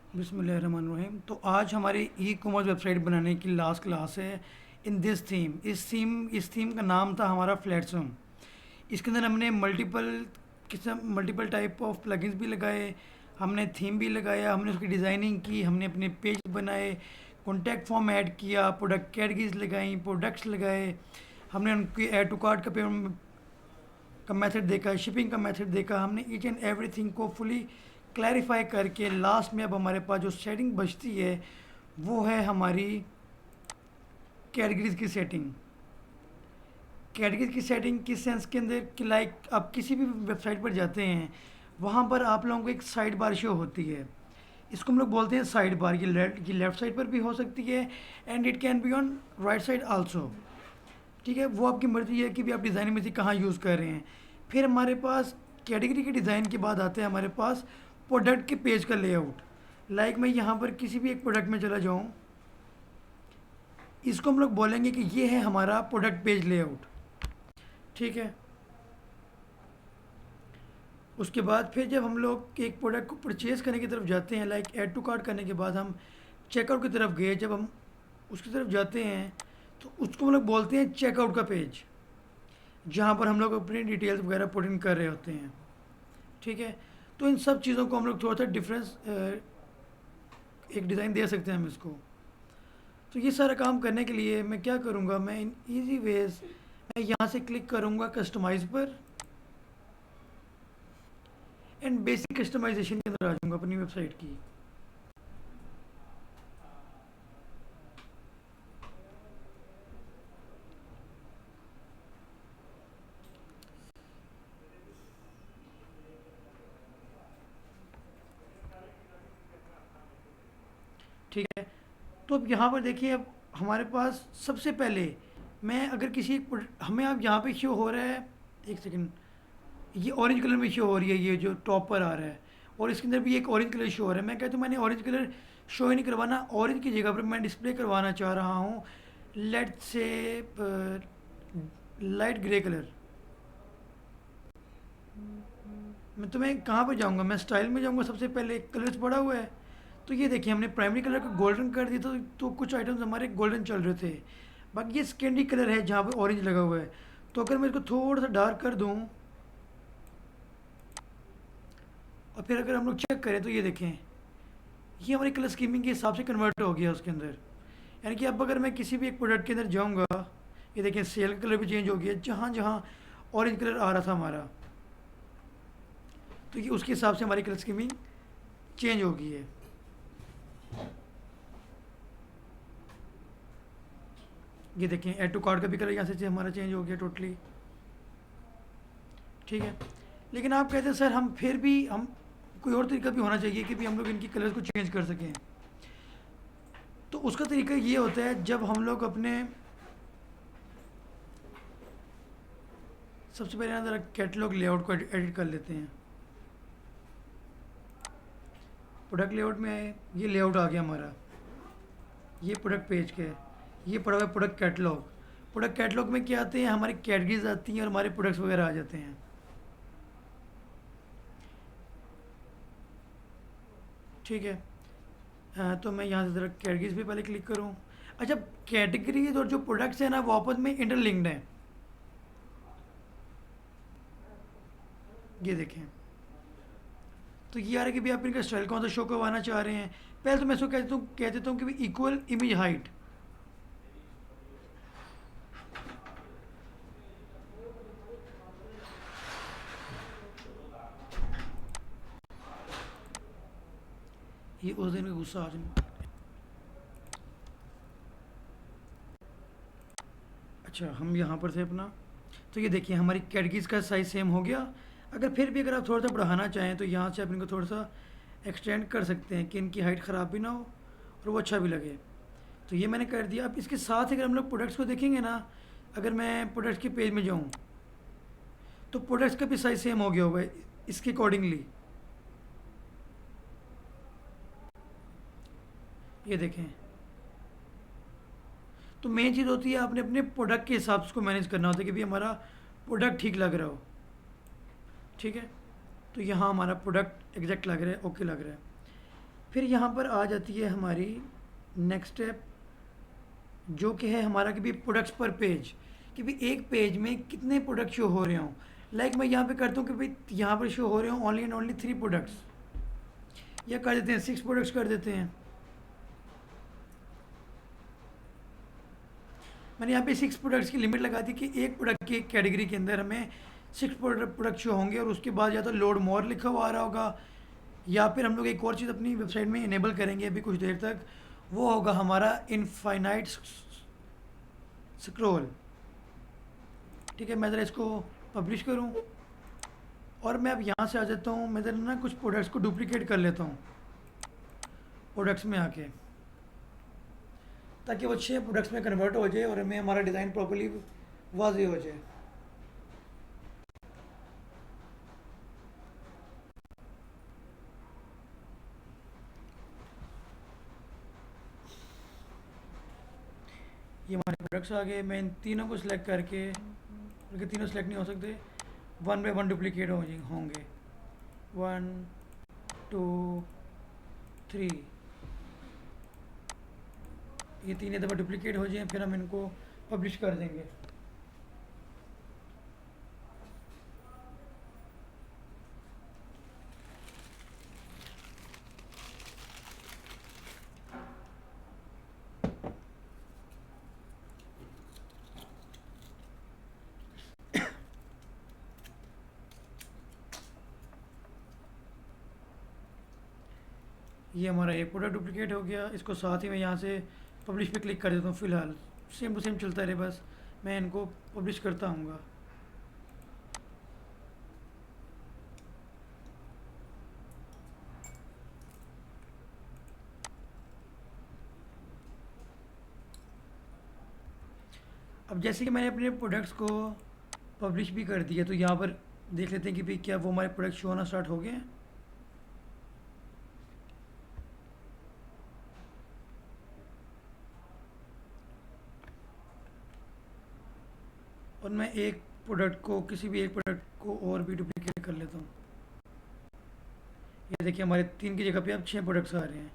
बिस्मिल्लाहिर्रहमानिर्रहीम। तो आज हमारी ई कॉमर्स वेबसाइट बनाने की लास्ट क्लास है। इन दिस थीम इस थीम का नाम था हमारा फ्लैटसूम। इसके अंदर हमने मल्टीपल टाइप ऑफ प्लगइन्स भी लगाए, हमने थीम भी लगाया, हमने उसकी डिज़ाइनिंग की, हमने अपने पेज बनाए, कॉन्टैक्ट फॉर्म ऐड किया, प्रोडक्ट कैटेगरीज लगाई, प्रोडक्ट्स लगाए, हमने उनकी ऐड टू कार्ट का पेमेंट का मेथड देखा, शिपिंग का मेथड देखा। हमने ईच एंड एवरीथिंग को फुली क्लैरिफाई करके लास्ट में अब हमारे पास जो सेटिंग बचती है वो है हमारी कैटेगरीज की सेटिंग। कैटेगरीज की सेटिंग किस सेंस के अंदर कि लाइक आप किसी भी वेबसाइट पर जाते हैं, वहाँ पर आप लोगों को एक साइड बार शो होती है। इसको हम लोग बोलते हैं साइड बार। ये लेफ्ट साइड पर भी हो सकती है and it can be on right side also. ठीक है, वो आपकी मर्ज़ी है कि भी आप डिज़ाइन में से कहाँ यूज़ कर रहे हैं। फिर हमारे पास कैटेगरी के डिज़ाइन के बाद आते हैं हमारे पास प्रोडक्ट के पेज का लेआउट। लाइक मैं यहाँ पर किसी भी एक प्रोडक्ट में चला जाऊँ, इसको हम लोग बोलेंगे कि ये है हमारा प्रोडक्ट पेज लेआउट। ठीक है, उसके बाद फिर जब हम लोग एक प्रोडक्ट को परचेज़ करने की तरफ जाते हैं, लाइक ऐड टू कार्ट करने के बाद हम चेकआउट की तरफ गए, जब हम उसकी तरफ जाते हैं तो उसको हम लोग बोलते हैं चेकआउट का पेज, जहाँ पर हम लोग अपनी डिटेल्स वगैरह पुट इन कर रहे होते हैं। ठीक है, तो इन सब चीज़ों को हम लोग थोड़ा सा डिफरेंस एक डिज़ाइन दे सकते हैं हम इसको। तो ये सारा काम करने के लिए मैं क्या करूँगा, मैं इन इजी वेज मैं यहाँ से क्लिक करूँगा कस्टमाइज़ पर एंड बेसिक कस्टमाइजेशन के अंदर आ जाऊँगा अपनी वेबसाइट की। ठीक है, तो अब यहाँ पर देखिए, अब हमारे पास सबसे पहले मैं अगर किसी हमें अब यहाँ पे शो हो रहा है, एक सेकंड, ये ऑरेंज कलर में शो हो रही है, ये जो टॉप पर आ रहा है, और इसके अंदर भी एक ऑरेंज कलर शो हो रहा है। मैं कहता हूँ मैंने ऑरेंज कलर शो ही नहीं करवाना, ऑरेंज की जगह पर मैं डिस्प्ले करवाना चाह रहा हूँ लेट से लाइट ग्रे कलर। मैं तुम्हें कहाँ पर जाऊँगा, मैं स्टाइल में जाऊँगा, सबसे पहले कलर्स पड़ा हुआ है। तो ये देखिए, हमने प्राइमरी कलर को गोल्डन कर दिया, तो कुछ आइटम्स हमारे गोल्डन चल रहे थे। बाकी ये सेकेंडरी कलर है जहाँ पे ऑरेंज लगा हुआ है। तो अगर मैं इसको थोड़ा सा डार्क कर दूँ और फिर अगर हम लोग चेक करें तो ये देखें, ये हमारी कलर स्कीमिंग के हिसाब से कन्वर्ट हो गया उसके अंदर। यानी कि अब अगर मैं किसी भी एक प्रोडक्ट के अंदर जाऊँगा, ये देखें सेल का कलर भी चेंज हो गया, जहाँ जहाँ ऑरेंज कलर आ रहा था हमारा, तो ये उसके हिसाब से हमारी कलर स्कीमिंग चेंज हो गई है। ये देखें ऐड टू कार्ड का भी कलर यहाँ से हमारा चेंज हो गया टोटली। ठीक है, लेकिन आप कहते हैं सर हम फिर भी हम कोई और तरीका भी होना चाहिए कि भी हम लोग इनकी कलर्स को चेंज कर सकें। तो उसका तरीका ये होता है, जब हम लोग अपने सबसे पहले ना ज़रा कैटलॉग लेआउट को एडिट कर लेते हैं। प्रोडक्ट लेआउट में ये लेआउट आ गया हमारा, ये प्रोडक्ट पेज के, ये पड़ा हुआ है प्रोडक्ट कैटलॉग। प्रोडक्ट कैटलॉग में क्या आते हैं, हमारी कैटगरीज आती हैं और हमारे प्रोडक्ट्स वगैरह आ जाते हैं। ठीक है, तो मैं यहाँ से ज़रा कैटगरीज पे पहले क्लिक करूँ। अच्छा, कैटेगरीज और जो प्रोडक्ट्स हैं ना वो आपस में इंटरलिंक्ड हैं। ये देखें, तो ये आ रहा है कि भी आप इनका स्टाइल कौन सा शो करवाना चाह रहे हैं। पहले तो मैं इसको कह देता हूँ कि भी इक्वल इमेज हाइट। ये उस दिन का गुस्सा आज नहीं। अच्छा, हम यहाँ पर थे अपना, तो ये देखिए हमारी कैटगरीज का साइज़ सेम हो गया। अगर फिर भी अगर आप थोड़ा सा बढ़ाना चाहें तो यहाँ से आप इनको थोड़ा सा एक्सटेंड कर सकते हैं कि इनकी हाइट ख़राब भी ना हो और वो अच्छा भी लगे। तो ये मैंने कर दिया। अब इसके साथ अगर हम लोग प्रोडक्ट्स को देखेंगे ना, अगर मैं प्रोडक्ट्स के पेज में जाऊँ तो प्रोडक्ट्स का भी साइज़ सेम हो गया होगा इसके अकॉर्डिंगली। ये देखें, तो मेन चीज़ होती है आपने अपने प्रोडक्ट के हिसाब से उसको मैनेज करना होता है कि भाई हमारा प्रोडक्ट ठीक लग रहा हो। ठीक है, तो यहाँ हमारा प्रोडक्ट एग्जैक्ट लग रहा है, ओके लग रहा है। फिर यहाँ पर आ जाती है हमारी नेक्स्ट स्टेप, जो कि है हमारा कि भी प्रोडक्ट्स पर पेज, कि भी एक पेज में कितने प्रोडक्ट शो हो रहे हों। लाइक मैं यहाँ पे करता हूँ कि भाई यहाँ पर शो हो रहे हों ओनली एंड ओनली 3 प्रोडक्ट्स, या कर देते हैं 6 प्रोडक्ट्स कर देते हैं। मैंने यहाँ पे 6 प्रोडक्ट्स की लिमिट लगा दी कि एक प्रोडक्ट की एक कैटेगरी के अंदर हमें 6 प्रोडक्ट शो होंगे, और उसके बाद या तो लोड मोर लिखा हुआ आ रहा होगा, या फिर हम लोग एक और चीज़ अपनी वेबसाइट में इनेबल करेंगे अभी कुछ देर तक, वो होगा हमारा इनफाइनाइट स्क्रॉल। ठीक है, मैं ज़रा इसको पब्लिश करूँ, और मैं अब यहाँ से आ जाता हूँ, मैं ज़रा ना कुछ प्रोडक्ट्स को डुप्लीकेट कर लेता हूँ प्रोडक्ट्स में आके, ताकि वो 6 प्रोडक्ट्स में कन्वर्ट हो जाए और हमें हमारा डिज़ाइन प्रॉपर्ली वाज़ेह हो जाए। ये हमारे प्रोडक्ट्स आ गए। मैं इन तीनों को सिलेक्ट करके, बल्कि तीनों सेलेक्ट नहीं हो सकते, 1 बाय 1 डुप्लीकेट होंगे। 1 2 3, ये 3 दफ़ा डुप्लीकेट हो जाए, फिर हम इनको पब्लिश कर देंगे। ये हमारा एक प्रोडक्ट डुप्लीकेट हो गया। इसको साथ ही मैं यहाँ से पब्लिश पे क्लिक कर देता हूँ। फ़िलहाल सेम टू सेम चलता रहे, बस मैं इनको पब्लिश करता हूँगा। अब जैसे कि मैंने अपने प्रोडक्ट्स को पब्लिश भी कर दिया, तो यहाँ पर देख लेते हैं कि भाई क्या वो हमारे प्रोडक्ट शो होना स्टार्ट हो गए हैं। और मैं एक प्रोडक्ट को, किसी भी एक प्रोडक्ट को और भी डुप्लीकेट कर लेता हूँ। ये देखिए हमारे 3 की जगह पे अब 6 प्रोडक्ट्स आ रहे हैं।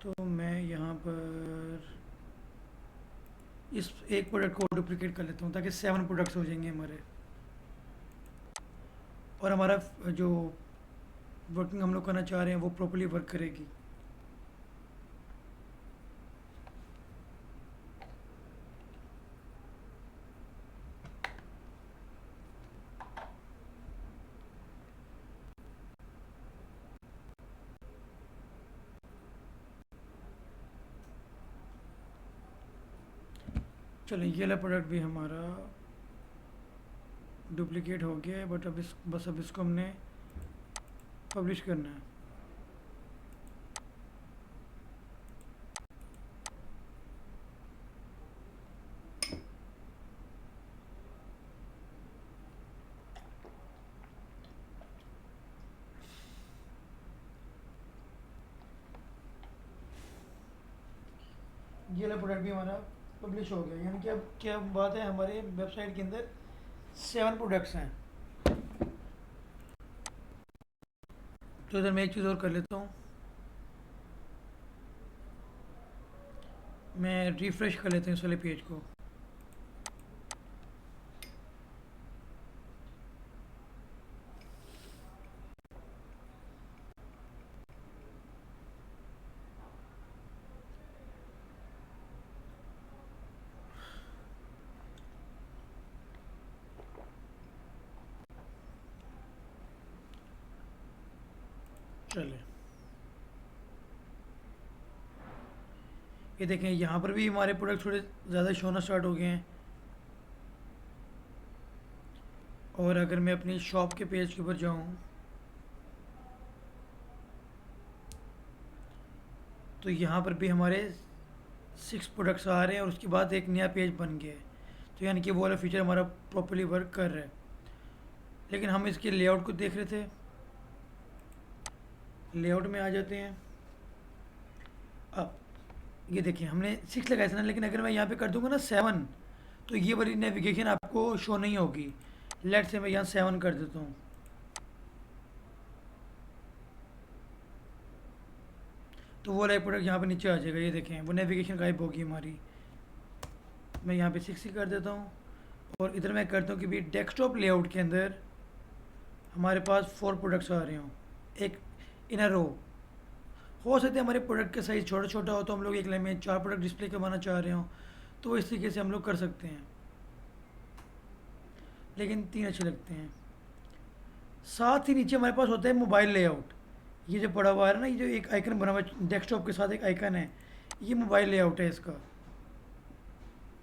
तो मैं यहाँ पर इस एक प्रोडक्ट को डुप्लीकेट कर लेता हूँ, ताकि 7 प्रोडक्ट्स हो जाएंगे हमारे, और हमारा जो वर्किंग हम लोग करना चाह रहे हैं वो प्रॉपर्ली वर्क करेगी। चलो ये वाला प्रोडक्ट भी हमारा डुप्लीकेट हो गया है, बट अब इसको हमने पब्लिश करना है। ये वाला प्रोडक्ट भी हमारा पब्लिश हो गया, यानी कि अब क्या बात है, हमारे वेबसाइट के अंदर 7 प्रोडक्ट्स हैं। तो इधर मैं एक चीज़ और कर लेता हूँ, मैं रिफ़्रेश कर लेता हूँ इस वाले पेज को। चले, ये देखें यहाँ पर भी हमारे प्रोडक्ट थोड़े ज़्यादा शो होना स्टार्ट हो गए हैं। और अगर मैं अपनी शॉप के पेज के ऊपर जाऊँ, तो यहाँ पर भी हमारे 6 प्रोडक्ट्स आ रहे हैं, और उसके बाद एक नया पेज बन गया है। तो यानी कि वो वाला फीचर हमारा प्रॉपर्ली वर्क कर रहा है। लेकिन हम इसके लेआउट को देख रहे थे, लेआउट में आ जाते हैं। अब ये देखिए हमने 6 लगाया था ना, लेकिन अगर मैं यहाँ पे कर दूंगा ना 7, तो ये वाली नेविगेशन आपको शो नहीं होगी। लेट से मैं यहाँ 7 कर देता हूँ। तो वो लाइव प्रोडक्ट यहाँ पे नीचे आ जाएगा, ये देखें वो नेविगेशन गायब होगी हमारी। मैं यहाँ पे 60 कर देता हूँ और इधर मैं करता हूँ कि भाई डेस्कटॉप लेआउट के अंदर हमारे पास 4 प्रोडक्ट्स आ रहे हों एक इन अ रो। हो सकता है हमारे प्रोडक्ट का साइज़ छोटा छोटा हो तो हम लोग एक लाइन में 4 प्रोडक्ट डिस्प्ले करवाना चाह रहे हों, तो इस तरीके से हम लोग कर सकते हैं, लेकिन 3 अच्छे लगते हैं। साथ ही नीचे हमारे पास होता है मोबाइल लेआउट। ये जो पड़ा हुआ है ना, ये जो एक आइकन बना हुआ है डेस्कटॉप के साथ एक आइकन है, ये मोबाइल लेआउट है इसका,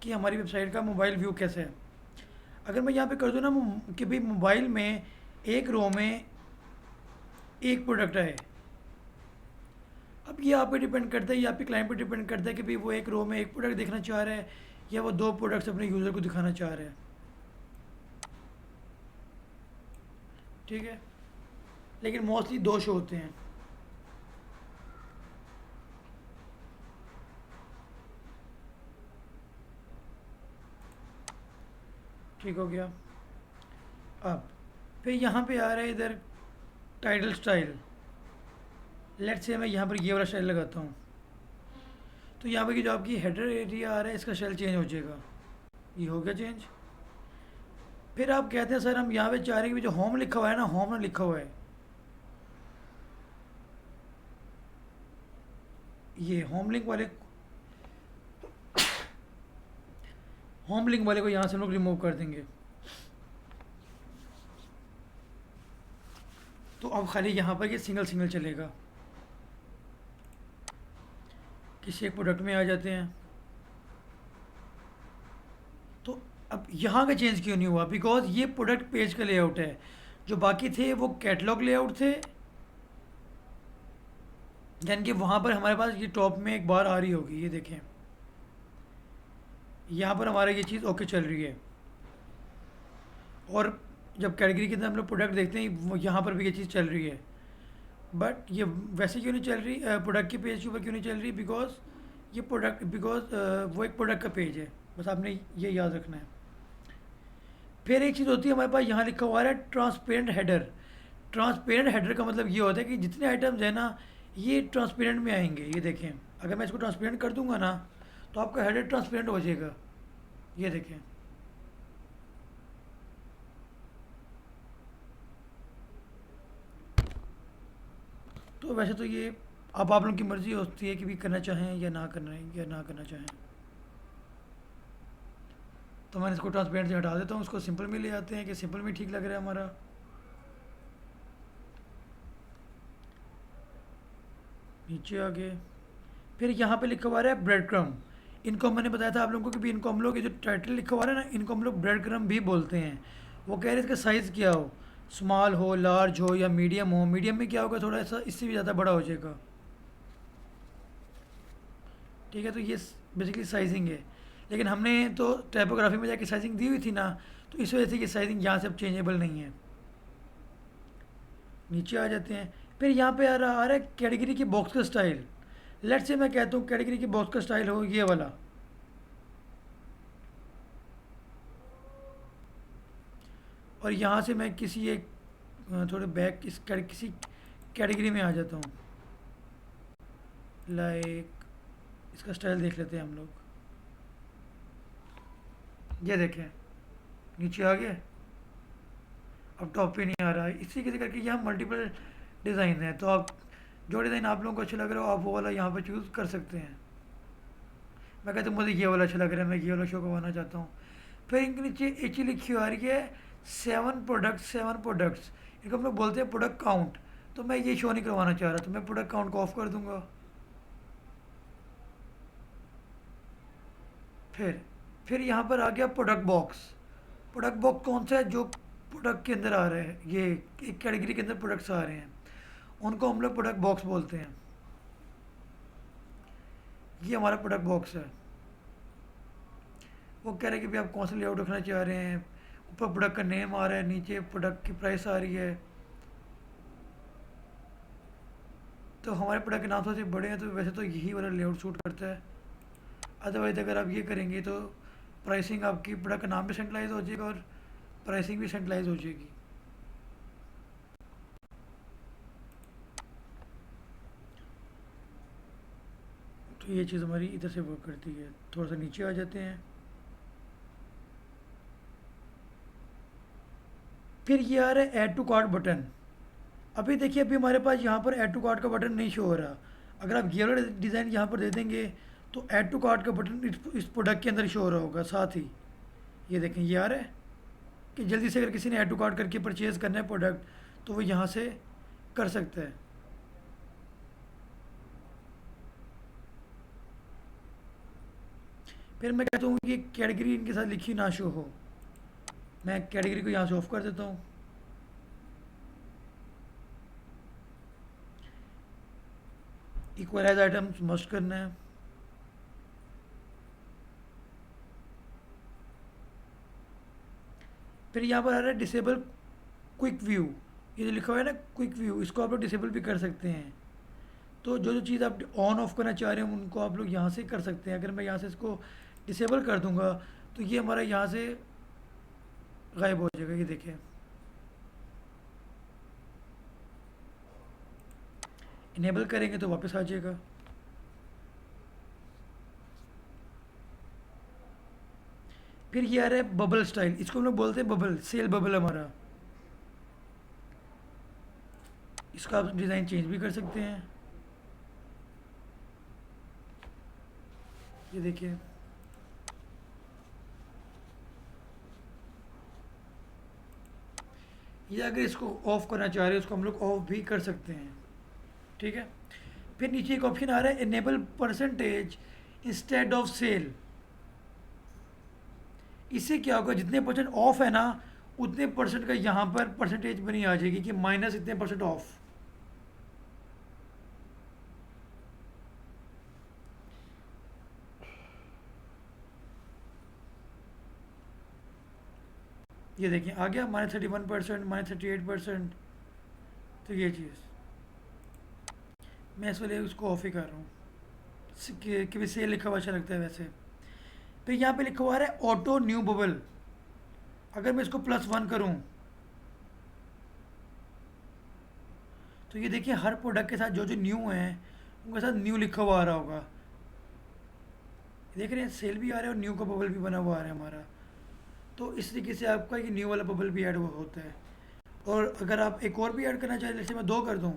कि हमारी वेबसाइट का मोबाइल व्यू कैसे है। अगर मैं यहाँ पे कर दूँ ना कि भाई मोबाइल में एक रो में एक प्रोडक्ट है, अब ये आप पे डिपेंड करता है, ये आपके क्लाइंट पे डिपेंड करता है कि भाई वो एक रो में एक प्रोडक्ट देखना चाह रहा है या वो 2 प्रोडक्ट्स अपने यूज़र को दिखाना चाह रहा है। ठीक है, लेकिन मोस्टली 2 शो होते हैं। ठीक हो गया। अब फिर यहाँ पे आ रहा है इधर टाइटल स्टाइल। लेट्स से मैं यहाँ पर ये वाला स्टाइल लगाता हूँ, तो यहाँ पर की जो आपकी हेडर एरिया आ रहा है इसका स्टाइल चेंज हो जाएगा। ये हो गया चेंज। फिर आप कहते हैं सर हम यहाँ पे चाह रहे हैं कि जो होम लिखा हुआ है ना, होम में लिखा हुआ है, ये होम लिंक वाले को यहाँ से हम लोग रिमूव कर देंगे। तो अब खाली यहाँ पर ये सिंगल सिंगल चलेगा। किसी एक प्रोडक्ट में आ जाते हैं, तो अब यहाँ का चेंज क्यों नहीं हुआ? बिकॉज ये प्रोडक्ट पेज का लेआउट है, जो बाकी थे वो कैटलॉग लेआउट थे, यानी कि वहाँ पर हमारे पास ये टॉप में एक बार आ रही होगी, ये देखें यहाँ पर हमारा ये चीज़ ओके चल रही है। और जब कैटेगरी के अंदर हम लोग प्रोडक्ट देखते हैं वो यहाँ पर भी ये चीज़ चल रही है, बट ये वैसे क्यों नहीं चल रही प्रोडक्ट के पेज के ऊपर क्यों नहीं चल रही? बिकॉज वो एक प्रोडक्ट का पेज है, बस आपने ये याद रखना है। फिर एक चीज़ होती है हमारे पास यहाँ लिखा हुआ है ट्रांसपेरेंट हेडर। ट्रांसपेरेंट हेडर का मतलब ये होता है कि जितने आइटम्स हैं ना ये ट्रांसपेरेंट में आएंगे। ये देखें, अगर मैं इसको ट्रांसपेरेंट कर दूंगा ना तो आपका हेडर ट्रांसपेरेंट हो जाएगा, ये देखें। तो वैसे तो ये अब आप लोगों की मर्ज़ी होती है कि भी करना चाहें या ना करना चाहें। तो मैंने इसको ट्रांसपेरेंट से हटा देता हूँ, उसको सिंपल में ले आते हैं कि सिंपल में ठीक लग रहा है हमारा। नीचे आ गए, फिर यहाँ पे लिखा हुआ है ब्रेड क्रम। इनको मैंने बताया था आप लोगों को कि भी इनको हम लोग ये जो टाइटल लिखा हुआ है ना इनको हम लोग ब्रेड क्रम भी बोलते हैं। वो कह रहे हैं इसका साइज़ क्या हो, स्मॉल हो, लार्ज हो या मीडियम हो। मीडियम में क्या होगा, थोड़ा सा इससे भी ज़्यादा बड़ा हो जाएगा। ठीक है, तो ये बेसिकली साइजिंग है, लेकिन हमने तो टाइपोग्राफी में जाके साइजिंग दी हुई थी ना, तो इस वजह से ये साइजिंग यहाँ से अब चेंजेबल नहीं है। नीचे आ जाते हैं, फिर यहाँ पे आ रहा है कैटेगरी की बॉक्स का स्टाइल। लेट्स से मैं कहता हूँ कैटेगरी की बॉक्स का स्टाइल हो ये वाला, और यहाँ से मैं किसी एक थोड़े बैक किसी कैटेगरी में आ जाता हूँ। लाइक इसका स्टाइल देख लेते हैं हम लोग। ये देखें नीचे आ गया, अब टॉप पे नहीं आ रहा है। इसी के करके यहाँ मल्टीपल डिज़ाइन है, तो आप जो डिज़ाइन आप लोगों को अच्छा लग रहा हो आप वो वाला यहाँ पर चूज़ कर सकते हैं। मैं कहता हूँ मुझे ये वाला अच्छा लग रहा है, मैं ये वाला शो करवाना चाहता हूँ। फिर इनके नीचे एक चीज़ लिखी आ रही है 7 प्रोडक्ट्स। इनको हम लोग बोलते हैं प्रोडक्ट काउंट, तो मैं ये शो नहीं करवाना चाह रहा, तो मैं प्रोडक्ट काउंट को ऑफ कर दूंगा। फिर यहाँ पर आ गया प्रोडक्ट बॉक्स। प्रोडक्ट बॉक्स कौन सा है, जो प्रोडक्ट के अंदर आ रहा है, ये एक कैटेगरी के अंदर प्रोडक्ट्स आ रहे हैं उनको हम लोग प्रोडक्ट बॉक्स बोलते हैं। ये हमारा प्रोडक्ट बॉक्स है। वो कह रहे हैं कि भाई आप कौन सा लेआउट रखना चाह रहे हैं। ऊपर प्रोडक्ट का नेम आ रहा है, नीचे प्रोडक्ट की प्राइस आ रही है। तो हमारे प्रोडक्ट के नाम सबसे बड़े हैं, तो वैसे तो यही वाला लेआउट सूट करता है। अदरवाइज़ अगर आप ये करेंगे तो प्राइसिंग आपकी प्रोडक्ट का नाम भी सेंट्रलाइज हो जाएगा और प्राइसिंग भी सेंट्रलाइज हो जाएगी। तो ये चीज़ हमारी इधर से वर्क करती है। थोड़ा सा नीचे आ जाते हैं। फिर ये आ रहा है ऐड टू कार्ट बटन। अभी देखिए, अभी हमारे पास यहाँ पर ऐड टू कार्ट का बटन नहीं शो हो रहा। अगर आप ये वाला डिज़ाइन यहाँ पर दे देंगे तो ऐड टू कार्ट का बटन इस प्रोडक्ट के अंदर शो हो रहा होगा साथ ही। ये देखें, ये आ रहा है कि जल्दी से अगर किसी ने ऐड टू कार्ट करके परचेज़ करना है प्रोडक्ट तो वो यहाँ से कर सकता है। फिर मैं कहता हूँ कि कैटेगरी इनके साथ लिखी ना शो हो। मैं कैटेगरी को यहाँ से ऑफ कर देता हूँ। इक्वलाइज आइटम्स मस्ट करना है। फिर यहाँ पर आ रहा है डिसेबल क्विक व्यू। ये जो लिखा हुआ है ना क्विक व्यू, इसको आप लोग डिसेबल भी कर सकते हैं। तो जो जो चीज़ आप ऑन ऑफ करना चाह रहे हैं उनको आप लोग यहाँ से कर सकते हैं। अगर मैं यहाँ से इसको डिसेबल कर दूंगा तो ये हमारा यहाँ से गायब हो जाएगा। ये देखें, इनेबल करेंगे तो वापस आ जाएगा। फिर ये आ रहा है बबल स्टाइल। इसको हम लोग बोलते हैं बबल, सेल बबल हमारा। इसका आप डिज़ाइन चेंज भी कर सकते हैं। ये देखिए, ये अगर इसको ऑफ करना चाह रहे हैं उसको हम लोग ऑफ भी कर सकते हैं। ठीक है। फिर नीचे एक ऑप्शन आ रहा है enable percentage instead of cell. इससे क्या होगा, जितने परसेंट ऑफ है ना उतने परसेंट का यहाँ पर परसेंटेज बनी आ जाएगी कि माइनस इतने परसेंट ऑफ। ये देखिए आ गया -31%, -38%। तो ये चीज़ मैं इस वाले उसको ऑफ ही कर रहा हूँ कि भी सेल लिखा हुआ अच्छा लगता है वैसे। फिर यहाँ पे लिखा हुआ है ऑटो न्यू बबल। अगर मैं इसको +1 करूँ तो ये देखिए हर प्रोडक्ट के साथ जो जो न्यू हैं उनके साथ न्यू लिखा हुआ आ रहा होगा। देख रहे हैं, सेल भी आ रहा है और न्यू का बबल भी बना हुआ आ रहा है हमारा। तो इस तरीके से आपका ये न्यू वाला बबल भी ऐड होता है। और अगर आप एक और भी ऐड करना चाहें, जैसे मैं 2 कर दूँ,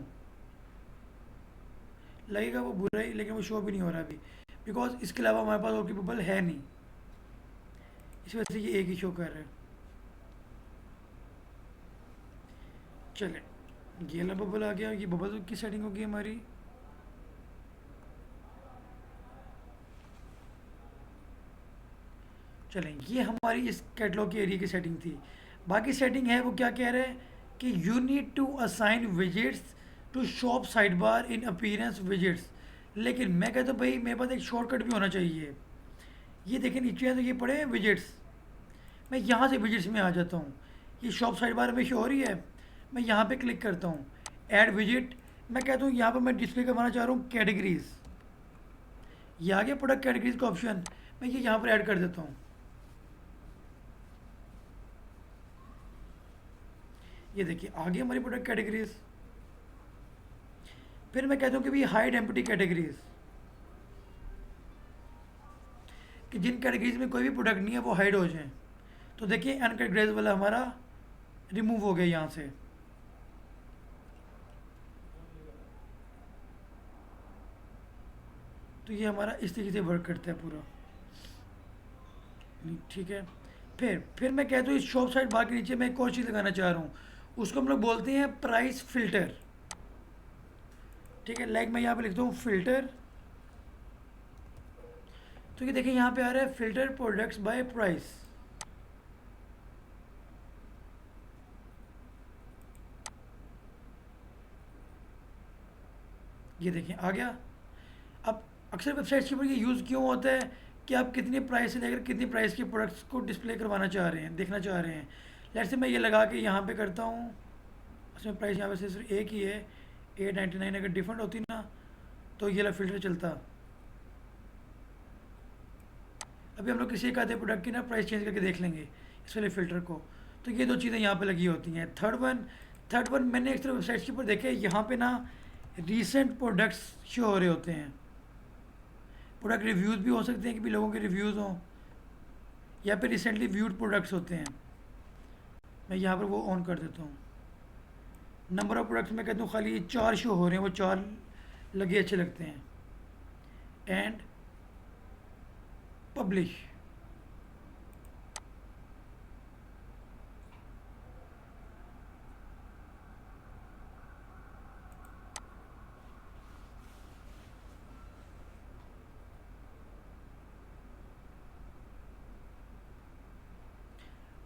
लगेगा वो बुरा ही, लेकिन वो शो भी नहीं हो रहा अभी बिकॉज इसके अलावा हमारे पास और की बबल है नहीं। इस वजह से ये एक ही शो कर रहा है। चले, ये वाला बबल आ गया। ये बबल की सेटिंग होगी हमारी। चलें, ये हमारी इस कैटलॉग के एरिया की सेटिंग थी। बाकी सेटिंग है वो क्या कह रहे हैं कि you need to assign visits to shop side bar in appearance visits. लेकिन मैं कहता हूँ भाई मेरे पास एक शॉर्टकट भी होना चाहिए। ये देखें नीचे है तो ये पड़े हैं विजिट्स। मैं यहाँ से विजिट्स में आ जाता हूँ। ये शॉप साइड बार में शो हो रही है। मैं यहाँ पे क्लिक करता हूँ, ऐड विजिट। मैं कहता हूँ यहाँ पर मैं डिस्प्ले करवाना चाह रहा हूँ कैटेगरीज। ये आ गया प्रोडक्ट कैटेगरीज का ऑप्शन। मैं ये यहाँ पर ऐड कर देता हूँ। ये देखिए आ गई हमारी प्रोडक्ट कैटेगरीज। फिर मैं कहता हूँ कि भाई हाइड एम्प्टी कैटेगरीज, कि जिन कैटेगरीज में कोई भी प्रोडक्ट नहीं है वो हाइड हो जाए। तो देखिए अनकैटेगराइज वाला हमारा रिमूव हो गया यहाँ से। तो ये हमारा इस तरीके से वर्क करता है पूरा। ठीक है। फिर मैं कहता हूँ इस शॉप साइड बार के नीचे मैं एक और चीज़ लगाना चाह रहा हूँ। उसको हम लोग बोलते हैं प्राइस फिल्टर। ठीक है, लाइक मैं यहाँ पे लिखता हूँ फिल्टर। तो ये देखिए यहाँ पे आ रहा है फिल्टर प्रोडक्ट्स बाय प्राइस। ये देखिए आ गया। अब अक्सर वेबसाइट्स के ऊपर ये यूज़ क्यों होता है कि आप कितनी प्राइस से लेकर कितनी प्राइस के प्रोडक्ट्स को डिस्प्ले करवाना चाह रहे हैं, देखना चाह रहे हैं। लेट्स से मैं ये लगा के यहाँ पे करता हूँ, उसमें प्राइस यहाँ पे सिर्फ एक ही है 899। अगर डिफरेंट होती ना तो ये वाला फिल्टर चलता। अभी हम लोग किसी एक आधे प्रोडक्ट की ना प्राइस चेंज करके देख लेंगे इस वाले फ़िल्टर को। तो ये 2 चीज़ें यहाँ पे लगी होती हैं। थर्ड वन मैंने एक तरह वेबसाइट्स के ऊपर देखे, यहाँ पे ना रीसेंट प्रोडक्ट्स शो हो रहे होते हैं। प्रोडक्ट रिव्यूज़ भी हो सकते हैं कि भी लोगों के रिव्यूज़ हों, या फिर रिसेंटली व्यूड प्रोडक्ट्स होते हैं। मैं यहाँ पर वो ऑन कर देता हूँ। नंबर ऑफ़ प्रोडक्ट्स मैं कहता हूँ खाली 4 शो हो रहे हैं, वो 4 लगे अच्छे लगते हैं। And publish.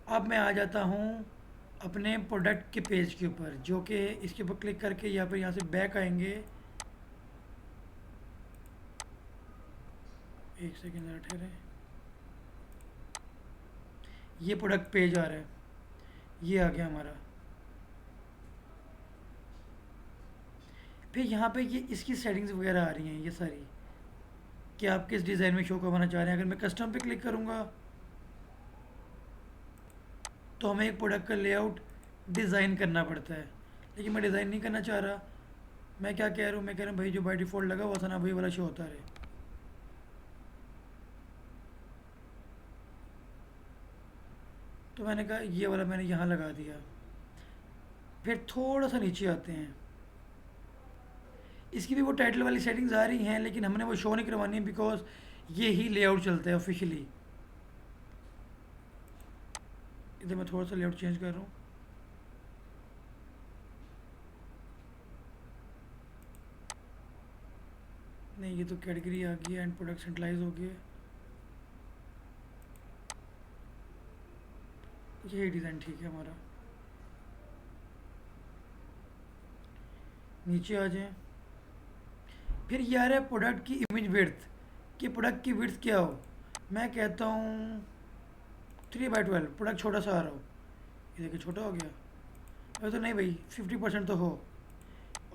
अब मैं आ जाता हूँ अपने प्रोडक्ट के पेज के ऊपर, जो कि इसके ऊपर क्लिक करके यहाँ से बैक आएंगे। एक सेकेंड ज़रा ठहरें। ये प्रोडक्ट पेज आ रहा है, ये आ गया हमारा। फिर यहाँ पे ये इसकी सेटिंग्स वगैरह आ रही हैं ये सारी, कि आप किस डिज़ाइन में शो करवाना चाह रहे हैं। अगर मैं कस्टम पे क्लिक करूँगा तो हमें एक प्रोडक्ट का लेआउट डिज़ाइन करना पड़ता है, लेकिन मैं डिज़ाइन नहीं करना चाह रहा। मैं क्या कह रहा हूँ, मैं कह रहा हूँ भाई जो बाई डिफ़ॉल्ट लगा हुआ था ना, वही वाला शो होता रहे। तो मैंने कहा ये वाला मैंने यहाँ लगा दिया। फिर थोड़ा सा नीचे आते हैं, इसकी भी वो टाइटल वाली सेटिंग्स आ रही हैं, लेकिन हमने वो शो नहीं करवानी है बिकॉज ये ही लेआउट चलता है ऑफिशियली। इधर मैं थोड़ा सा लेआउट चेंज कर रहा हूँ। नहीं, ये तो कैटेगरी आ गई है एंड प्रोडक्ट सेंट्रलाइज हो गया। यही डिज़ाइन ठीक है हमारा। नीचे आ जाएं। फिर ये आ रहा है प्रोडक्ट की इमेज विड्थ, कि प्रोडक्ट की विड्थ क्या हो। मैं कहता हूँ 3/12। प्रोडक्ट छोटा सा आ रहा हो, ये देखिए छोटा हो गया। अरे तो नहीं भाई, 50% तो हो।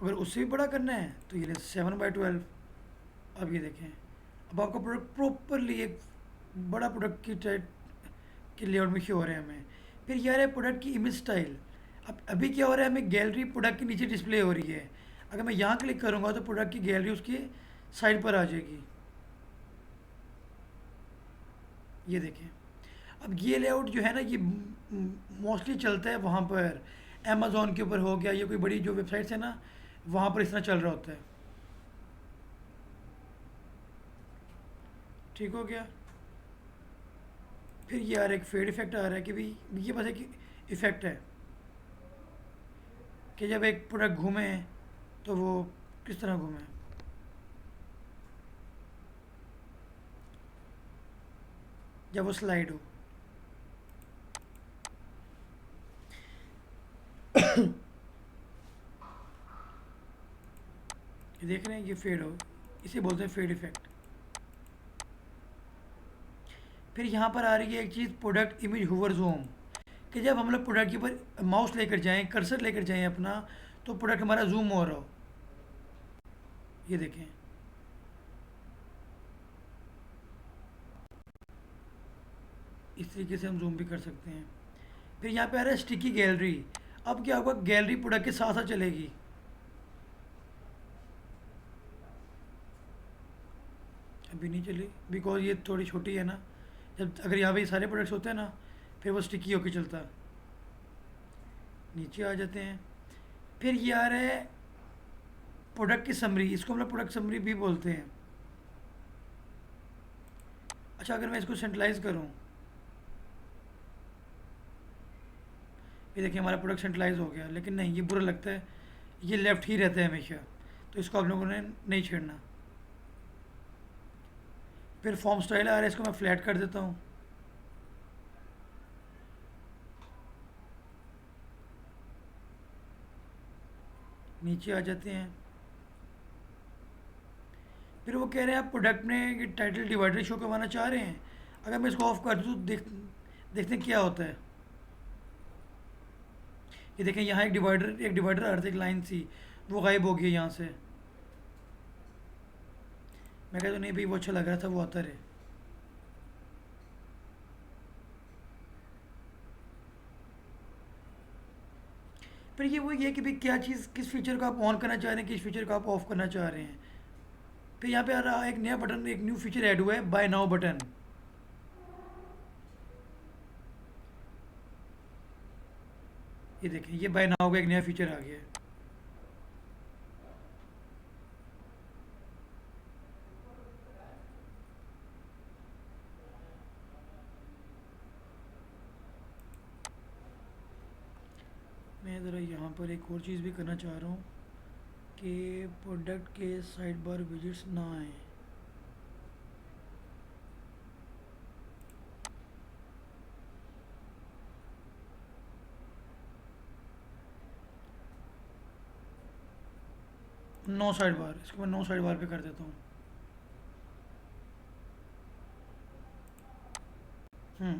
अगर उससे भी बड़ा करना है तो ये 7/12। अब ये देखें, अब आपका प्रोडक्ट प्रॉपरली एक बड़ा प्रोडक्ट की टाइप के लेआउट में शो हो रहे हैं हमें। फिर ये आ रहा है प्रोडक्ट की इमेज स्टाइल। अब अभी क्या हो रहा है, हमें गैलरी प्रोडक्ट के नीचे डिस्प्ले हो रही है। अगर मैं यहाँ क्लिक करूँगा तो प्रोडक्ट की गैलरी उसकी साइड पर आ जाएगी। ये देखें, अब ये लेआउट जो है ना, ये मोस्टली चलता है वहाँ पर, अमेज़ॉन के ऊपर हो गया, ये कोई बड़ी जो वेबसाइट्स है ना, वहाँ पर इस तरह चल रहा होता है। ठीक हो गया। फिर ये आ रहा है एक फेड इफेक्ट आ रहा है कि भाई ये बस एक इफेक्ट है कि जब एक प्रोडक्ट घूमे तो वो किस तरह घूमे। जब वो स्लाइड हो। ये देख रहे हैं, ये फेड हो, इसे बोलते हैं फेड इफेक्ट। फिर यहाँ पर आ रही है एक चीज़, प्रोडक्ट इमेज होवर जूम, कि जब हम लोग प्रोडक्ट के ऊपर माउस लेकर जाएं, कर्सर लेकर जाएं अपना, तो प्रोडक्ट हमारा जूम हो रहा हो। ये देखें, इस तरीके से हम जूम भी कर सकते हैं। फिर यहाँ पे आ रहा है स्टिकी गैलरी। अब क्या होगा, गैलरी प्रोडक्ट के साथ साथ चलेगी। अभी नहीं चली बिकॉज ये थोड़ी छोटी है ना। जब अगर यहाँ पे सारे प्रोडक्ट्स होते हैं ना, फिर वो स्टिकी होकर चलता है। नीचे आ जाते हैं। फिर ये आ रहा है प्रोडक्ट की समरी, इसको हम लोग प्रोडक्ट समरी भी बोलते हैं। अच्छा, अगर मैं इसको सेंट्रलाइज करूँ, ये देखिए हमारा प्रोडक्ट सेंट्रलाइज हो गया, लेकिन नहीं, ये बुरा लगता है, ये लेफ़्ट ही रहता है हमेशा, तो इसको आप लोगों ने नहीं छेड़ना। फिर फॉर्म स्टाइल आ रहा है, इसको मैं फ्लैट कर देता हूँ। नीचे आ जाते हैं। फिर वो कह रहे हैं आप प्रोडक्ट में टाइटल डिवाइडर शो करवाना चाह रहे हैं। अगर मैं इसको ऑफ कर दूँ तो देखते हैं क्या होता है। ये देखें, यहाँ एक डिवाइडर आ रहा था, एक लाइन सी, वो गायब हो गई यहाँ से। मैं कहता नहीं भाई, वो अच्छा लग रहा था, वो आता रहे। फिर ये है कि भाई क्या चीज़, किस फीचर को आप ऑन करना चाह रहे हैं, किस फीचर को आप ऑफ करना चाह रहे हैं। फिर यहाँ पे आ रहा एक नया बटन, एक न्यू फीचर ऐड हुआ है, बाय नाउ बटन। ये देखें, ये बाय नाउ का एक नया फीचर आ गया है। मैं ज़रा यहाँ पर एक और चीज़ भी करना चाह रहा हूँ कि प्रोडक्ट के साइड बार विजिट्स ना आए। नो साइड बार, इसको मैं नो साइड बार पे कर देता हूँ।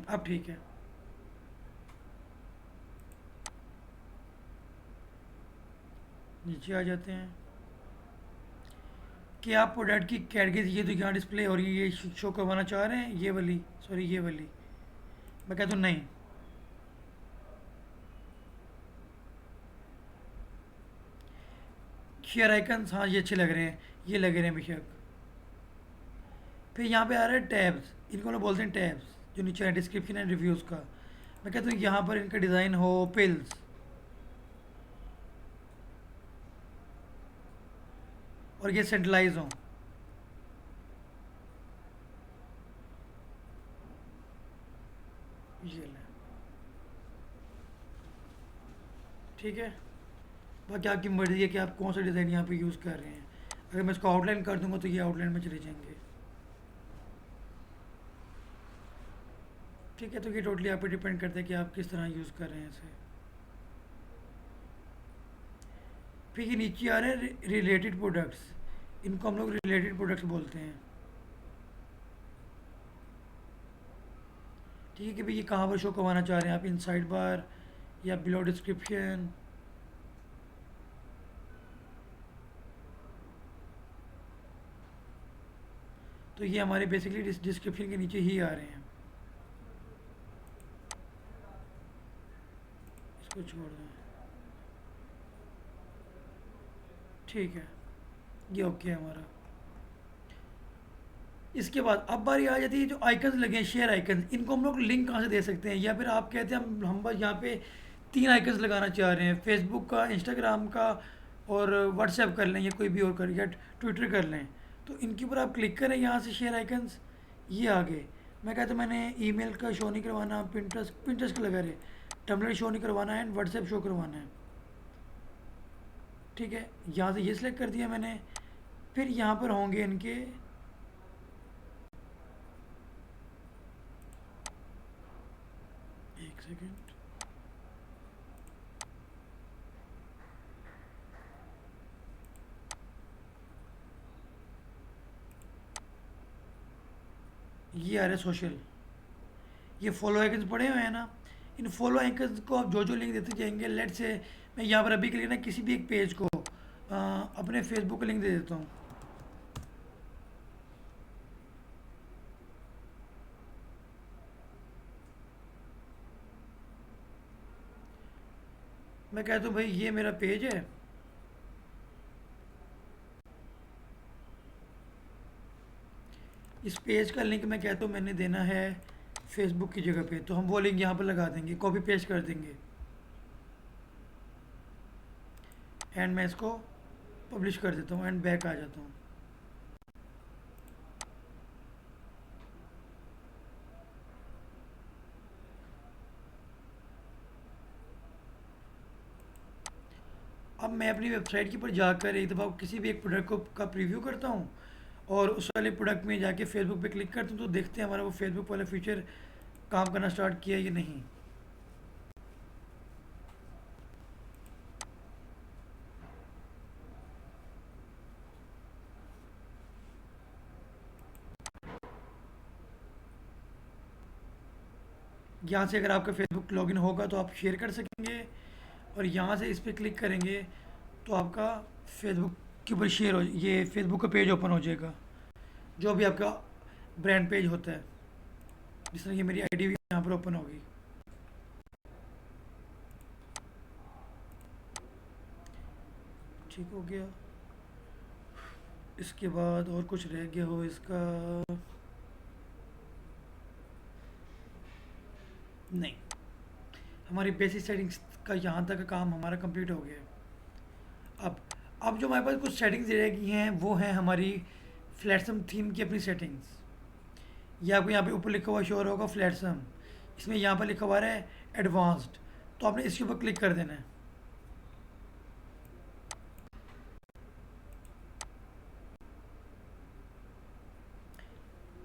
अब ठीक है। नीचे आ जाते हैं कि आप प्रोडक्ट की कैटेगरी, ये तो यहाँ डिस्प्ले हो रही है, ये शो करवाना चाह रहे हैं, ये वाली, सॉरी ये वाली। मैं कहता हूँ नहीं। शेयर आइकन्स, हाँ ये अच्छे लग रहे हैं, ये लग रहे हैं बेशक। फिर यहाँ पे आ रहा है टैब्स, इनको लोग बोलते हैं टैब्स, जो नीचे है डिस्क्रिप्शन एंड रिव्यूज़ का। मैं कहता हूँ यहाँ पर इनका डिज़ाइन हो पिल्स, और ये सेंट्रलाइज हो। ये ले, ठीक है। बाकी आपकी मर्ज़ी है कि आप कौन सा डिज़ाइन यहाँ पे यूज़ कर रहे हैं। अगर मैं इसको आउटलाइन कर दूंगा तो ये आउटलाइन में चले जाएंगे। ठीक है, तो ये टोटली आप पे डिपेंड करता है कि आप किस तरह यूज़ कर रहे हैं इसे। फिर ये नीचे आ रहे हैं रिलेटेड प्रोडक्ट्स, इनको हम लोग रिलेटेड प्रोडक्ट्स बोलते हैं। ठीक है कि भाई ये कहाँ पर शो करवाना चाह रहे हैं आप, इन साइड बार या बिलो डिस्क्रिप्शन। तो ये हमारे बेसिकली डिस्क्रिप्शन के नीचे ही आ रहे हैं। इसको छोड़ दें, ठीक है, ये ओके है हमारा। इसके बाद अब बारी आ जाती है जो आइकन्स लगे हैं, शेयर आइकन्स, इनको हम लोग लिंक कहाँ से दे सकते हैं, या फिर आप कहते हैं हम बस यहाँ पे 3 आइकन्स लगाना चाह रहे हैं, फेसबुक का, इंस्टाग्राम का और व्हाट्सएप कर लें, या कोई भी और कर, या ट्विटर कर लें। तो इनके ऊपर आप क्लिक करें, यहाँ से शेयर आइकन्स, ये आ गए। मैं कहता मैंने ईमेल का शो नहीं करवाना, पिंटरेस्ट पिंटरेस्ट का लगा रहे, टम्बलर शो नहीं करवाना है, एंड व्हाट्सएप शो करवाना है। ठीक है, यहाँ से ये सिलेक्ट कर दिया मैंने। फिर यहाँ पर होंगे इनके, एक सेकेंड, ये आ रहा है सोशल, ये फॉलो आइकन्स पड़े हुए हैं ना। इन फॉलो आइकन्स को आप जो जो लिंक देते जाएंगे, लेट से मैं यहाँ पर अभी के लिए ना किसी भी एक पेज को अपने फेसबुक का लिंक दे देता हूँ। मैं कहता हूँ भाई ये मेरा पेज है, इस पेज का लिंक मैं कहता हूँ मैंने देना है फेसबुक की जगह पे, तो हम वो लिंक यहाँ पर लगा देंगे, कॉपी पेस्ट कर देंगे, एंड मैं इसको पब्लिश कर देता हूँ, एंड बैक आ जाता हूँ। अब मैं अपनी वेबसाइट के ऊपर जाकर एक दफ़ा किसी भी एक प्रोडक्ट को का प्रीव्यू करता हूँ, और उस वाले प्रोडक्ट में जाके फेसबुक पे क्लिक करता हूँ, तो देखते हैं हमारा वो फेसबुक वाला फीचर काम करना स्टार्ट किया या नहीं। यहाँ से अगर आपका फेसबुक लॉगिन होगा तो आप शेयर कर सकेंगे, और यहाँ से इस पर क्लिक करेंगे तो आपका फेसबुक के ऊपर शेयर हो, ये फेसबुक का पेज ओपन हो जाएगा, जो भी आपका ब्रांड पेज होता है। जिस तरह ये मेरी आईडी भी यहाँ पर ओपन होगी। ठीक हो गया। इसके बाद और कुछ रह गया हो इसका? नहीं, हमारी बेसिक सेटिंग्स का यहाँ तक का काम हमारा कंप्लीट हो गया है। अब अब जो हमारे पास कुछ सेटिंग्स रह गई हैं वो हैं हमारी फ्लैटसम थीम की अपनी सेटिंग्स। ये आपको यहाँ पे ऊपर लिखा हुआ शो होगा फ्लैटसम, इसमें यहाँ पर लिखा हुआ है एडवांस्ड, तो आपने इसके ऊपर क्लिक कर देना है।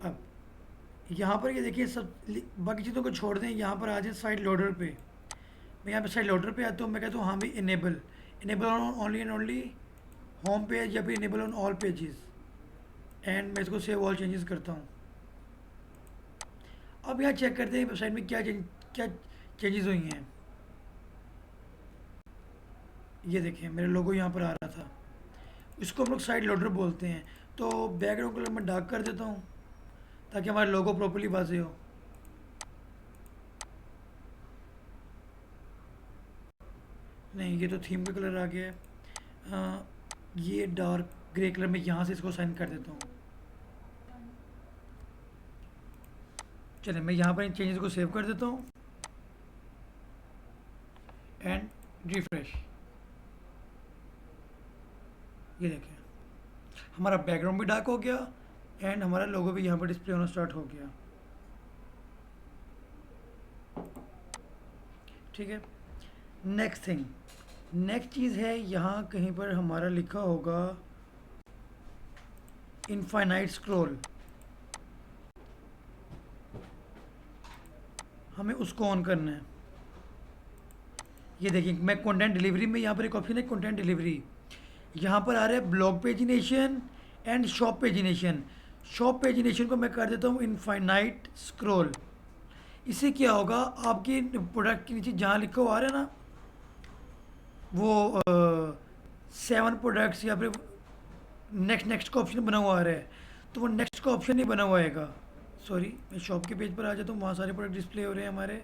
अब यहाँ पर ये देखिए सब बाकी चीज़ों को छोड़ दें, यहाँ पर आ जाए साइड लोडर पे। मैं यहाँ पे साइड लोडर पे आता हूँ, मैं कहता हूँ हाँ भाई enable, enable on only and only home page या फिर enable on all pages, and मैं इसको सेव ऑल चेंजेस करता हूँ। अब यहाँ चेक करते हैं वेबसाइट में क्या चेंजेस हुई हैं। ये देखें मेरे लोगो यहाँ पर आ रहा था, इसको हम लोग साइड लोडर बोलते हैं। तो बैकग्राउंड कलर मैं डार्क कर देता हूँ ताकि हमारा लोगो प्रॉपर्ली वाजे हो। नहीं, ये तो थीम का कलर आ गया है। ये डार्क ग्रे कलर में यहाँ से इसको साइन कर देता हूँ। चलिए मैं यहाँ पर इन चेंजेस को सेव कर देता हूँ एंड रिफ्रेश। ये देखें हमारा बैकग्राउंड भी डार्क हो गया एंड हमारा लोगो भी यहाँ पर डिस्प्ले होना स्टार्ट हो गया। ठीक है, नेक्स्ट थिंग, नेक्स्ट चीज़ है यहाँ कहीं पर हमारा लिखा होगा इनफाइनाइट स्क्रॉल, हमें उसको ऑन करना है। ये देखिए मैं कंटेंट डिलीवरी में यहाँ पर एक ऑप्शन है कंटेंट डिलीवरी, यहाँ पर आ रहा है blog pagination and shop pagination. Shop pagination को मैं कर देता हूँ इनफाइनाइट स्क्रॉल। इससे क्या होगा, आपकी प्रोडक्ट के नीचे जहाँ लिखा हुआ आ रहा है ना वो 7 प्रोडक्ट्स या फिर नेक्स्ट नेक्स्ट का ऑप्शन बना हुआ आ रहा है, तो वो नेक्स्ट का ऑप्शन नहीं बना हुआ आएगा। सॉरी, मैं शॉप के पेज पर आ जाता हूँ, वहाँ सारे प्रोडक्ट डिस्प्ले हो रहे हैं हमारे।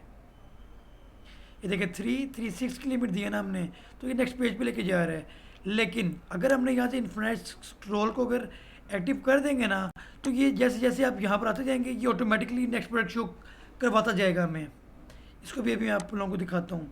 ये देखिए 336 की लिमिट दिया ना हमने, तो ये नेक्स्ट पेज पे लेके जा रहा है। लेकिन अगर हमने यहाँ से इन्फिनाइट स्क्रॉल को अगर एक्टिव कर देंगे ना, तो ये जैसे जैसे आप यहाँ पर आते जाएंगे ये ऑटोमेटिकली नेक्स्ट प्रोडक्ट शो करवाता जाएगा हमें। इसको भी अभी आप लोगों को दिखाता हूँ।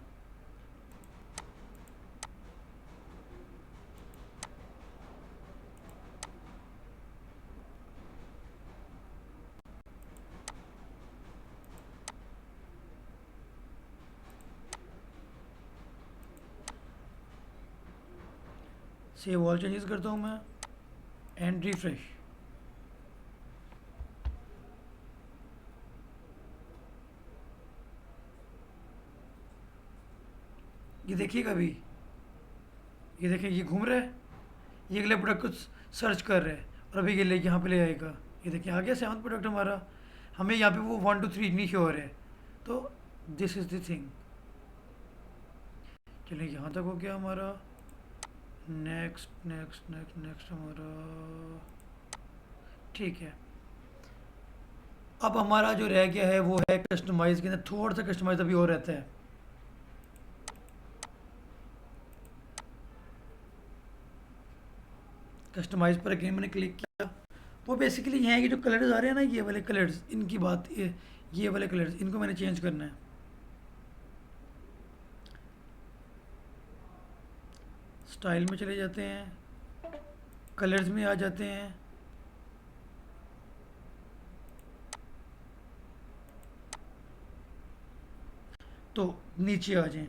सेव ऑल चेंजेस करता हूँ मैं एंड रिफ्रेश। ये देखिएगा अभी, ये देखें ये घूम रहा है, ये अगले प्रोडक्ट को सर्च कर रहा है और अभी ये ले यहाँ पे ले आएगा। ये देखिए आ गया 7 प्रोडक्ट हमारा, हमें यहाँ पे वो 1 2 3 नहीं शो हो रहा है। तो दिस इज़ द थिंग। चलिए यहाँ तक हो गया हमारा। नेक्स्ट नेक्स्ट नेक्स्ट नेक्स्ट हमारा ठीक है। अब हमारा जो रह गया है वो है कस्टमाइज़ के अंदर थोड़ा सा कस्टमाइज़ अभी और रहता है। कस्टमाइज़ पर अगेन मैंने क्लिक किया, वो बेसिकली ये है कि जो कलर्स आ रहे हैं ना, ये वाले कलर्स, इनकी बात ये वाले कलर्स इनको मैंने चेंज करना है। स्टाइल में चले जाते हैं, कलर्स में आ जाते हैं, तो नीचे आ जाएं।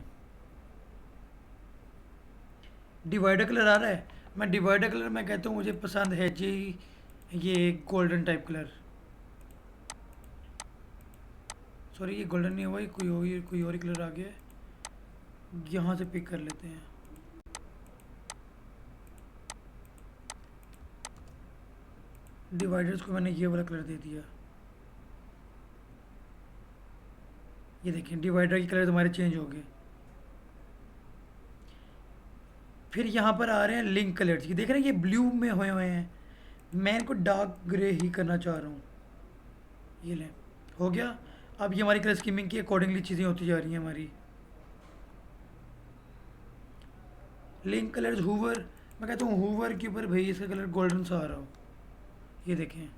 डिवाइडर कलर आ रहा है, मैं डिवाइडर कलर मैं कहता हूँ मुझे पसंद है जी ये गोल्डन टाइप कलर। सॉरी ये गोल्डन नहीं हुआ, ये कोई और ही कलर आ गया है। यहाँ से पिक कर लेते हैं। डिवाइडर्स को मैंने ये वाला कलर दे दिया। ये देखें डिवाइडर के कलर तुम्हारे चेंज हो गए। फिर यहाँ पर आ रहे हैं लिंक कलर्स, ये देख रहे हैं ये ब्लू में हुए हैं, मैं इनको डार्क ग्रे ही करना चाह रहा हूँ। ये लें, हो गया। अब ये हमारी कलर स्कीमिंग की अकॉर्डिंगली चीज़ें होती जा रही हैं हमारी। लिंक कलर्स हूवर मैं कहता हूँ हूवर के ऊपर भाई इसका कलर गोल्डन सा आ रहा हो, ये देखें।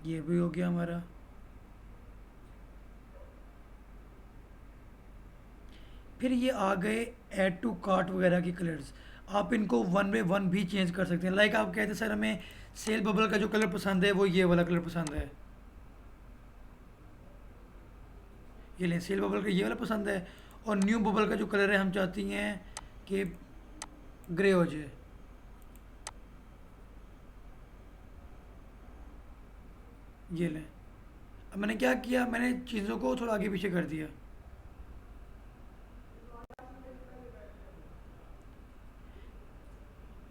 ये भी हो गया हमारा। फिर ये आ गए ऐड टू कार्ट वगैरह के कलर्स। आप इनको वन बाई वन भी चेंज कर सकते हैं। लाइक आप कहते हैं सर हमें सेल बबल का जो कलर पसंद है वो ये वाला कलर पसंद है, ये लें सेल बबल का ये वाला पसंद है, और न्यू बबल का जो कलर है हम चाहती हैं कि ग्रे हो जाए, ये लें। अब मैंने क्या किया, मैंने चीज़ों को थोड़ा आगे पीछे कर दिया।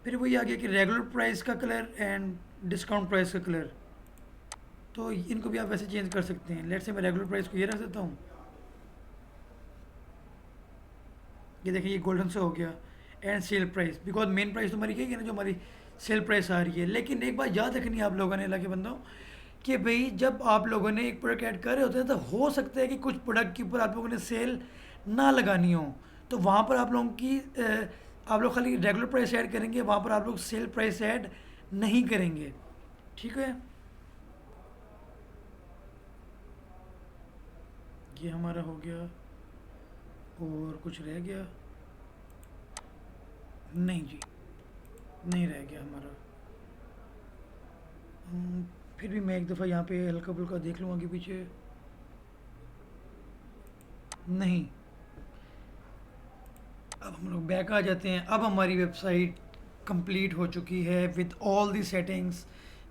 फिर वही आ गया कि रेगुलर प्राइस का कलर एंड डिस्काउंट प्राइस का कलर, तो इनको भी आप वैसे चेंज कर सकते हैं। लेट्स से मैं रेगुलर प्राइस को ये रख देता हूँ, ये देखिए ये गोल्डन से हो गया। And sale price, because main price तो हमारी यही है ना जो हमारी सेल प्राइस आ रही है। लेकिन एक बात याद रखनी है आप लोगों ने, अल्लाह के बंदों, कि भाई जब आप लोगों ने एक प्रोडक्ट ऐड कर रहे होते हैं तो हो सकता है कि कुछ प्रोडक्ट के ऊपर आप लोगों ने सेल ना लगानी हो, तो वहाँ पर आप लोगों की आप लोग खाली रेगुलर प्राइस ऐड करेंगे, वहाँ पर आप लोग सेल प्राइस ऐड नहीं करेंगे। ठीक है, ये हमारा हो गया। और कुछ रह गया? नहीं जी, नहीं रह गया हमारा। फिर भी मैं एक दफ़ा यहाँ पे हल्का फुल्का देख लूँ आगे पीछे। नहीं। अब हम लोग बैक आ जाते हैं। अब हमारी वेबसाइट कंप्लीट हो चुकी है with all the settings,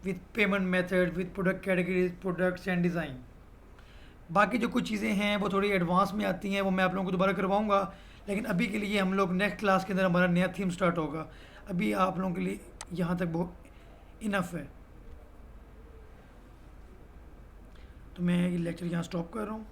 with payment method, with product categories, products and design. बाकी जो कुछ चीज़ें हैं वो थोड़ी एडवांस में आती हैं, वो मैं आप लोगों को दोबारा करवाऊँगा। लेकिन अभी के लिए हम लोग नेक्स्ट क्लास के अंदर हमारा नया थीम स्टार्ट होगा। अभी आप लोगों के लिए यहाँ तक बहुत इनफ है। तो मैं ये लेक्चर यहाँ स्टॉप कर रहा हूँ।